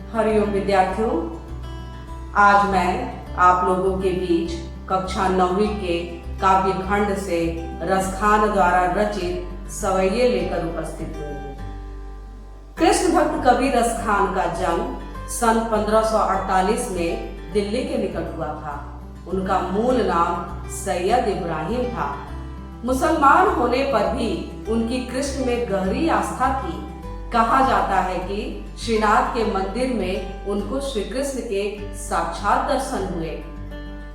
हरिओम विद्यार्थियों, आज मैं आप लोगों के बीच कक्षा 9वीं के काव्य खंड से रसखान द्वारा रचित सवैये लेकर उपस्थित हुई हूँ। कृष्ण भक्त कवि रसखान का जन्म सन 1548 में दिल्ली के निकट हुआ था। उनका मूल नाम सैयद इब्राहिम था। मुसलमान होने पर भी उनकी कृष्ण में गहरी आस्था थी। कहा जाता है कि श्रीनाथ के मंदिर में उनको श्री कृष्ण के साक्षात दर्शन हुए।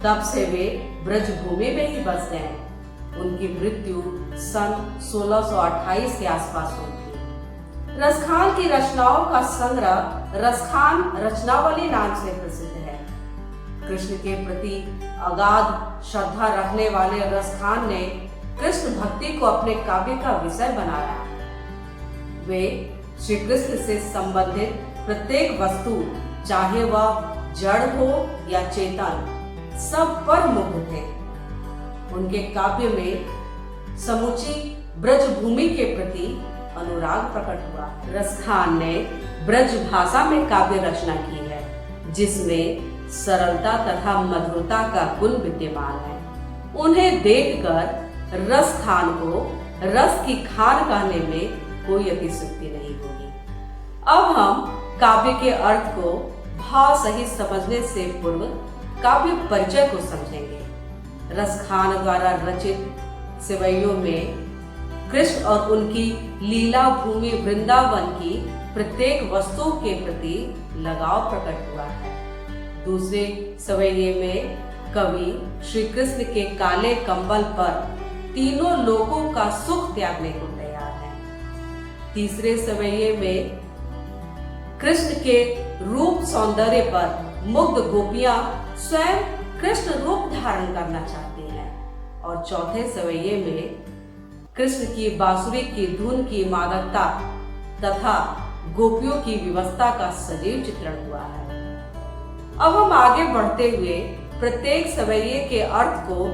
तब से वे ब्रजभूमि में ही बस गए। उनकी मृत्यु सन 1628 के आसपास हुई थी। रसखान की रचनाओं का संग्रह रसखान रचनावली नाम से प्रसिद्ध है। कृष्ण के प्रति अगाध श्रद्धा रखने वाले रसखान ने कृष्ण भक्ति को अपने काव्य का विषय बनाया। वे श्री कृष्ण से संबंधित प्रत्येक वस्तु, चाहे वह जड़ हो या चेतन, सब पर मुग्ध थे। उनके काव्य में समूची ब्रजभूमि के प्रति अनुराग प्रकट हुआ। रसखान ने ब्रज भाषा में काव्य रचना की है, जिसमें सरलता तथा मधुरता का गुण विद्यमान है। उन्हें देखकर रसखान को रस की खान कहने में कोई अतिशयोक्ति नहीं होगी। अब हम काव्य के अर्थ को भाव सहित समझने से पूर्व काव्य परिचय को समझेंगे। रसखान द्वारा रचित सवैयों में कृष्ण और उनकी लीला भूमि वृंदावन की प्रत्येक वस्तु के प्रति लगाव प्रकट हुआ है। दूसरे सवैये में कवि श्री कृष्ण के काले कंबल पर तीनों लोगों का सुख त्यागने को तैयार है। तीसरे सवैये में कृष्ण के रूप सौंदर्य पर मुग्ध गोपियां स्वयं कृष्ण रूप धारण करना चाहती हैं। और चौथे सवैये में कृष्ण की बांसुरी की धुन की मादकता तथा गोपियों की विवस्था का सजीव चित्रण हुआ है। अब हम आगे बढ़ते हुए प्रत्येक सवैये के अर्थ को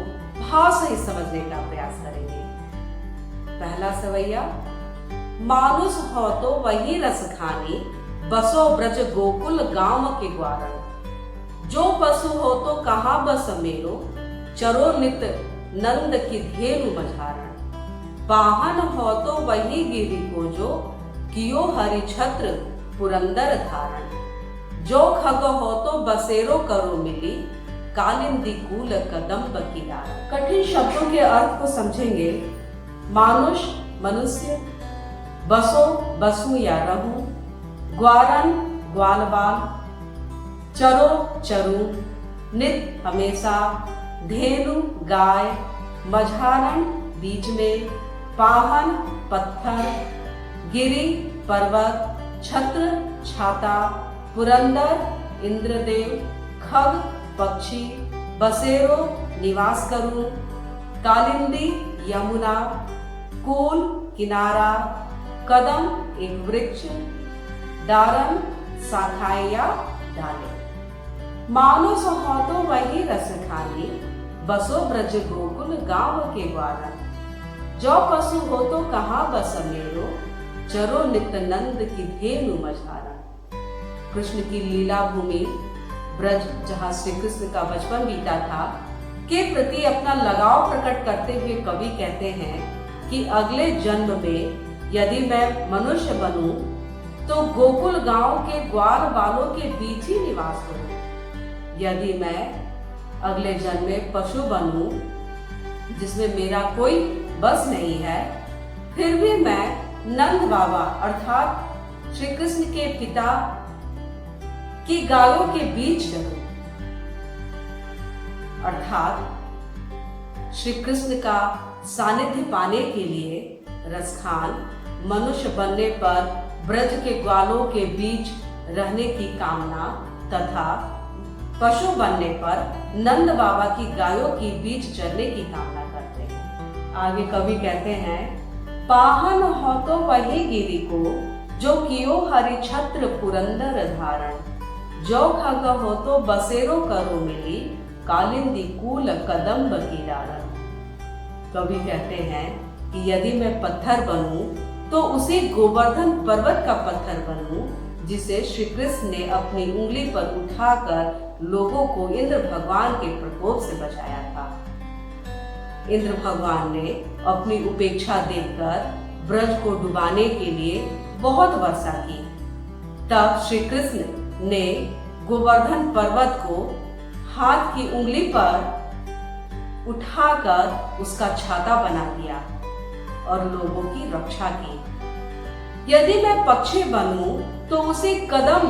भाव सहित समझने का प्रयास करेंगे। पहला सवैया, मानुष हो तो वही रस खानी, बसो ब्रज गोकुल गांव के ग्वारण। जो पशु हो तो कहाँ बस मेरो, चरो नित नंद की धेनु मझारण। वाहन हो तो वही गिरी को जो, कियो हरि छत्र पुरंदर धारण। जो खग हो तो बसेरो करो मिली, कालिंदी कूल कदम्ब की डाल। कठिन शब्दों के अर्थ को समझेंगे। मानुष मनुष्य, बसो बसु या रहूं, ग्वारन ग्वाल बाल, चरो चरू नित हमेशा, धेनु गाय, मझारण बीच में, पाहन पत्थर, गिरी पर्वत, छत्र छाता, पुरंदर इंद्रदेव, खग पक्षी, बसेरो निवास करूं, कालिंदी यमुना, कूल किनारा, कदम एक वृक्ष, दारन शाखाएं या डाले। मानुष हो तो वही रस खानी, बसो ब्रज गोकुल गांव के ग्वारण। जो पशु हो तो कहाँ बस मेरो, चरो नित नंद की धेनु मझारण। कृष्ण की लीला भूमि ब्रज, जहाँ श्री कृष्ण का बचपन बीता था, के प्रति अपना लगाव प्रकट करते हुए कवि कहते हैं कि अगले जन्म में यदि मैं मनुष्य बनूं तो गोकुल गांव के ग्वाल बालों के बीच ही निवास करूं। यदि मैं अगले जन्म में पशु बनूं जिसमें मेरा कोई बस नहीं है, फिर भी मैं नंद बाबा अर्थात श्री कृष्ण के पिता की गायों के बीच चलूं। अर्थात श्री कृष्ण का सानिध्य पाने के लिए रसखान मनुष्य बनने पर ब्रज के ग्वालों के बीच रहने की कामना तथा पशु बनने पर नंद बाबा की गायों के बीच चरने की कामना करते हैं। आगे कवि कहते हैं, पाहन हो तो वही गिरी को, जो कियो हरि छत्र पुरंदर धारण। जो खग हो तो बसेरो करो मिली, कालिंदी कूल कदम्ब की डारण। कवि कहते हैं कि यदि मैं पत्थर बनूं तो उसी गोवर्धन पर्वत का पत्थर बनूं जिसे श्री कृष्ण ने अपनी उंगली पर उठाकर लोगों को इंद्र भगवान के प्रकोप से बचाया था। इंद्र भगवान ने अपनी उपेक्षा देखकर ब्रज को डुबाने के लिए बहुत वर्षा की। तब श्री कृष्ण ने गोवर्धन पर्वत को हाथ की उंगली पर उठाकर उसका छाता बना दिया और लोगों की रक्षा की। यदि मैं पक्षी बनूं तो उसे कदम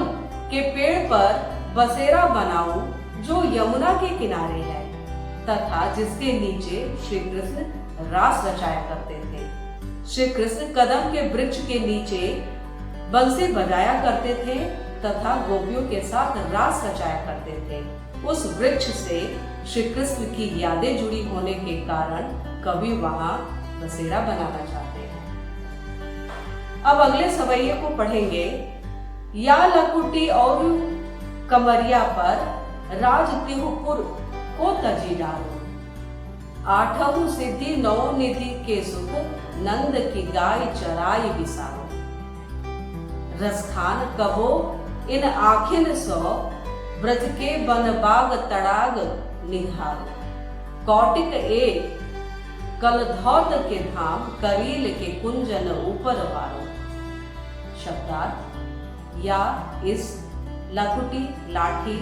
के पेड़ पर बसेरा बनाऊं जो यमुना के किनारे है तथा जिसके नीचे श्री कृष्ण रास रचाया करते थे। श्री कृष्ण कदम के वृक्ष के नीचे बंसी बजाया करते थे तथा गोपियों के साथ रास रचाया करते थे। उस वृक्ष से श्री कृष्ण की यादें जुड़ी होने के कारण कवि वहां बसेरा बनाना चाहते हैं। अब अगले सवैये को पढ़ेंगे। या लकुटी और कमरिया पर राज तिहुपुर को तजी डालो, आठहु सिद्धि नौ निधि के सुख नंद की गाय चराई बिसारो। रसखान कहो इन आखिन सो ब्रज के बन बाग तड़ाग निहारो। कौटिक एक कलधौत के धाम करील के कुंजन ऊपर वारो। शब्दार्थ या इस लकुटी लाठी,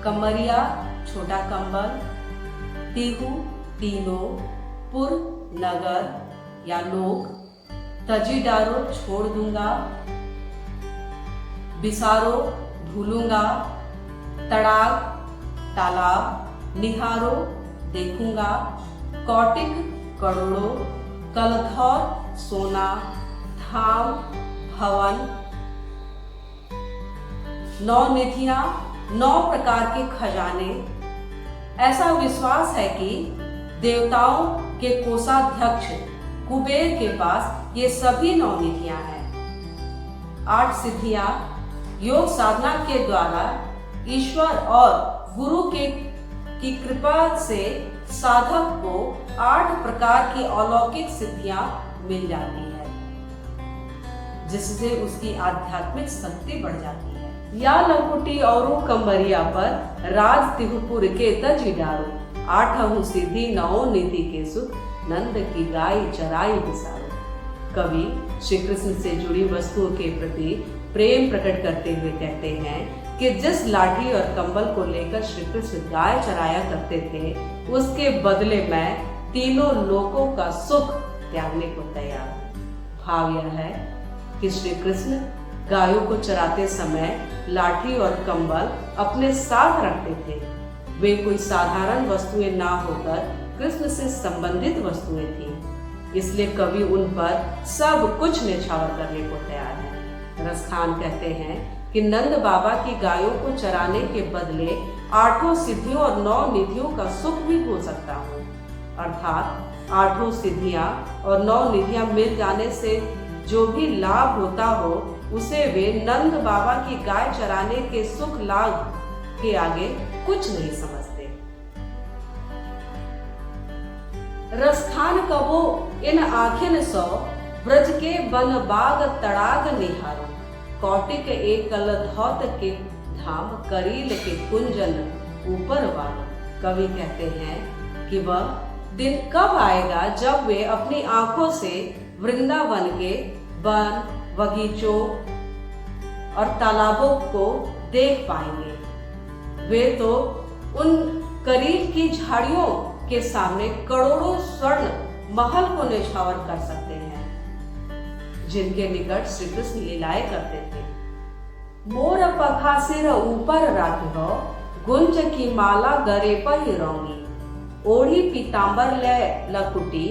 कमरिया छोटा कंबल, तिहु तीनों, पुर नगर या लोग, तजी डारो छोड़ दूंगा, बिसारो भूलूंगा, तड़ाग तालाब, निहारो देखूंगा, कौटिक करोड़ों, कलधौर सोना, धाम भवन, नौ निधियां 9 प्रकार के खजाने। ऐसा विश्वास है कि देवताओं के कोषाध्यक्ष कुबेर के पास ये सभी 9 निधियां हैं। 8 सिद्धियां योग साधना के द्वारा ईश्वर और गुरु की कृपा से साधक को 8 प्रकार की अलौकिक सिद्धियां मिल जाती है, जिससे उसकी आध्यात्मिक शक्ति बढ़ जाती है। या लकुटी और कंबरिया पर राज तिहुपुर के तजी डारो, आठहु सिद्धि नौ निधि के सुख नंद की गाय चराई बिसारो। कवि श्री कृष्ण से जुड़ी वस्तुओं के प्रति प्रेम प्रकट करते हुए कहते हैं कि जिस लाठी और कंबल को लेकर श्री कृष्ण गाय चराया करते थे, उसके बदले मैं तीनों लोकों का सुख त्यागने को तैयार हूं। भाव यह है कि श्री कृष्ण गायों को चराते समय लाठी और कंबल अपने साथ रखते थे। वे कोई साधारण वस्तुएं ना होकर कृष्ण से संबंधित वस्तुएं थीं, इसलिए कवि उन पर सब कुछ न्यौछावर करने को तैयार है। रसखान कहते हैं कि नंद बाबा की गायों को चराने के बदले 8 सिद्धियों और 9 निधियों का सुख भी हो सकता हूँ। अर्थात 8 सिद्धियां और 9 निधियां मिल जाने से जो भी लाभ होता हो, उसे वे नंद बाबा की गाय चराने के सुख लाभ के आगे कुछ नहीं समझते। रसखान कहो इन आखिन सो ब्रज के बन बाग तड़ाग निहारो। कौटिक एक कलधौत के धाम करील के कुंजन ऊपर वालो। कवि कहते हैं कि वह दिन कब आएगा जब वे अपनी आंखों से वृंदावन के वन, बगीचों और तालाबों को देख पाएंगे। वे तो उन करील की झाड़ियों के सामने करोड़ों स्वर्ण महल को न्यौछावर कर सकते हैं, जिनके निकट श्री कृष्ण लीलाएं करते थे। मोर पखा सिर ऊपर राखो, गुंज की माला गरे पर हिरोंगी। ओढ़ी पीतांबर ले लकुटी,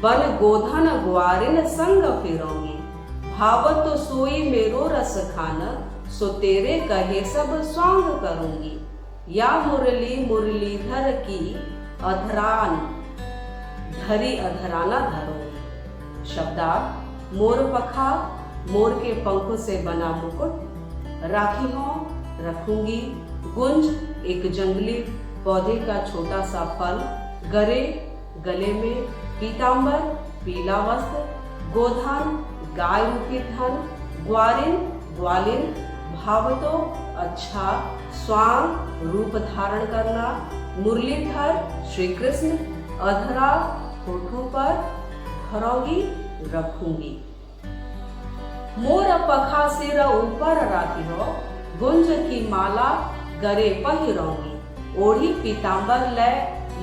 बन गोधन ग्वारिन संग फिरोंगी। भावत तो सोई मेरो रस खान, सो तेरे कहे सब स्वांग करूंगी। या मुरली मुरलीधर की अधरान धरी अधराना धरूंगी। शब्दार्थ मोर पखा, मोर के पंखों से बना मुकुट, राखी हो रखूंगी। गुंज एक जंगली पौधे का छोटा सा फल, गरे गले में, पीतांबर पीला वस्त्र, गोधन गाय रूपी धन, ग्वारिन ग्वालिन भावतो अच्छा स्वांग रूप धारण करना, मुरलीधर श्री कृष्ण अधरा होठों पर धरोगी रखूंगी। मोर पखा सिर ऊपर राखी हो, गुंज की माला गरे पहिरोंगी, ओढ़ी पीतांबर ले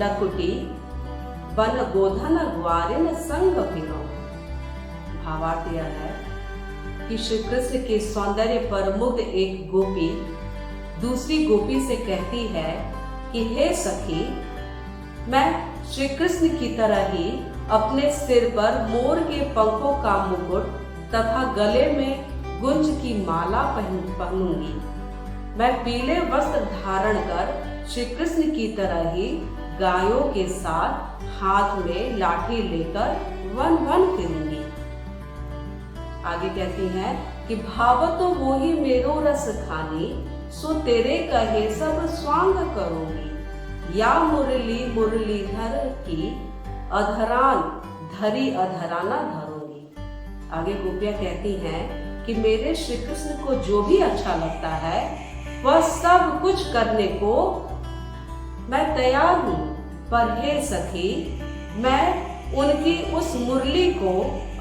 लकुटी, बन गोधन ग्वारिन संग फिरो। भावार्थ यह है कि श्री कृष्ण के सौंदर्य पर मुग्ध एक गोपी दूसरी गोपी से कहती है कि हे सखी, मैं श्री कृष्ण की तरह ही अपने सिर पर मोर के पंखों का मुकुट तथा गले में गुंज की माला पहनूंगी। मैं पीले वस्त्र धारण कर श्री कृष्ण की तरह ही गायों के साथ हाथ में लाठी लेकर वन वन फिरूंगी। आगे कहती हैं कि भावतो वो ही मेरो रस खानी, सो तेरे कहे सब स्वांग करूंगी। या मुरली मुरलीधर की अधरान धरी अधराना धरूंगी। आगे गोपियां कहती हैं कि मेरे श्री कृष्ण को जो भी अच्छा लगता है वह सब कुछ करने को मैं तैयार हूँ, पर हे सखी, मैं उनकी उस मुरली को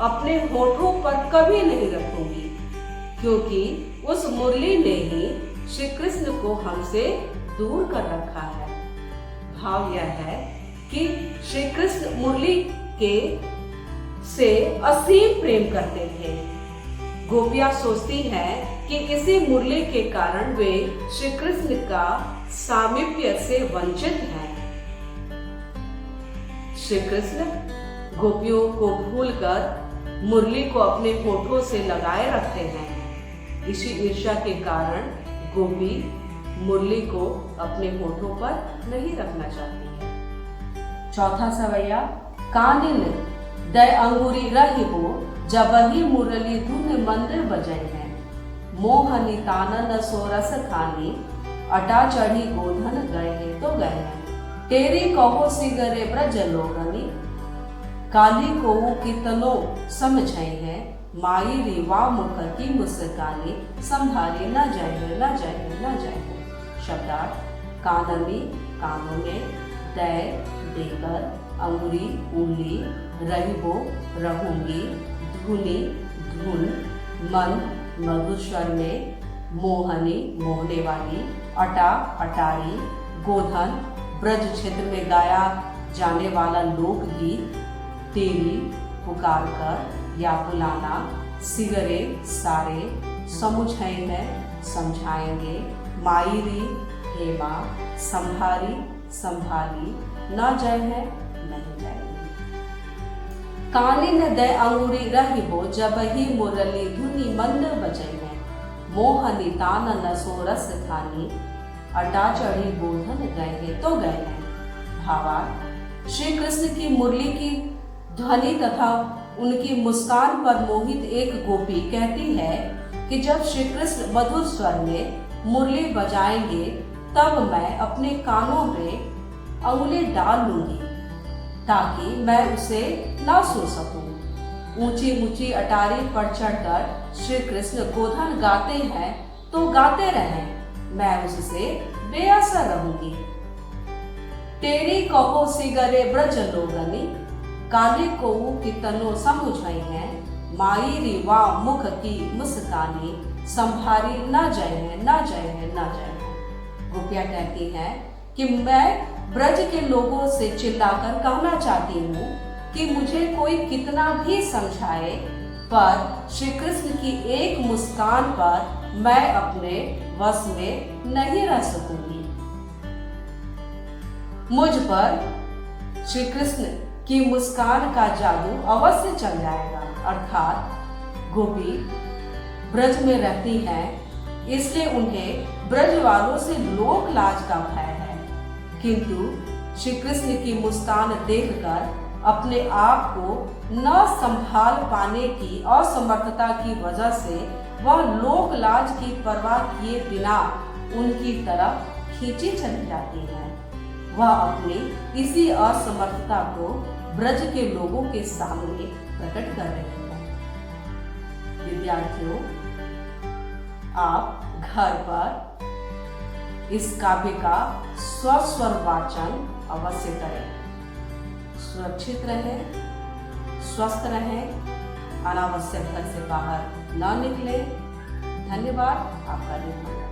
अपने होठों पर कभी नहीं रखूंगी, क्योंकि उस मुरली ने ही श्री कृष्ण को हमसे दूर कर रखा है। भाव यह है कि श्री कृष्ण मुरली के से असीम प्रेम करते थे। गोपियां सोचती हैं कि इसी मुरली के कारण वे श्री कृष्ण का सामीप्य से वंचित हैं। श्री कृष्ण गोपियों को भूलकर मुरली को अपने होठों से लगाए रखते हैं। इसी ईर्ष्या के कारण गोपी मुरली को अपने होठों पर नहीं रखना चाहती है। चौथा सवैया, कानिन दय अंगूरी रही हो, जब ही मुरली धुन मंदिर बजाई है। मोहनी तानन सोरस खानी, अटा चढ़ी गोधन गए तो गए हैं। तेरी कहो सिगरे ब्रज लोगनी, काली को कितनो समझाई है। माई रीवा मुख की मुस्कानी, संभारी न जाए न जाए न जाए। शब्दार्थ, काननी कानों में, दय देकर, अंगुरी उंगली, रहिबो रहूंगी, धुनी धुन, मन मधुर स्वर में, मोहनी मोहने वाली, अटा अटारी, गोधन ब्रज क्षेत्र में गाया जाने वाला लोकगीत, तेरी पुकार कर या बुलाना, सिगरे सारे, समुझाएंगे समझाएंगे, मायरी हेमा, संभारी संभाली, न जाए है नहीं जाएगी। कानिन दय अंगूरी रही हो, जब ही मुरली धुनी मंद बजाई है। मोहनी तानन सोरस खानी, अटा चढ़ी गोधन गए तो गए हैं। भावार्थ, श्री कृष्ण की मुरली की ध्वनि तथा उनकी मुस्कान पर मोहित एक गोपी कहती है कि जब श्री कृष्ण मधुर स्वर में मुरली बजाएंगे तब मैं अपने कानों में अंगुली डाल लूंगी ताकि मैं उसे ना सुन सकूं। ऊंची ऊंची अटारी पर चढ़कर श्री कृष्ण गोधन गाते हैं तो गाते रहें, मैं उससे बेअसर रहूंगी। तेरी कहो सिगरे ब्रज लोगनी, काली को कितनो समुझाई है। माई रीवा मुख की मुस्कानी, संभारी न जाए है न जाए है न जाए है। गोपियां कहती हैं कि मैं ब्रज के लोगों से चिल्लाकर कहना चाहती हूँ कि मुझे कोई कितना भी समझाए, पर श्री कृष्ण की एक मुस्कान पर मैं अपने वश में नहीं रह सकूंगी। मुझ पर श्री कृष्ण की मुस्कान का जादू अवश्य चल जाएगा। अर्थात गोपी ब्रज में रहती हैं, इसलिए उन्हें ब्रज वालों से लोक लाज का भय है, किंतु श्री कृष्ण की मुस्कान देखकर अपने आप को न संभाल पाने की असमर्थता की वजह से वह लोक लाज की परवाह किए बिना उनकी तरफ खींची चली जाती है। वह अपनी इसी असमर्थता को ब्रज के लोगों के सामने प्रकट कर रही है। विद्यार्थियों, आप घर पर इस काव्य का स्वस्वर वाचन अवश्य करें। सुरक्षित रहें, स्वस्थ रहें, अनावश्यक घर से बाहर न निकलें। धन्यवाद। आपका दिन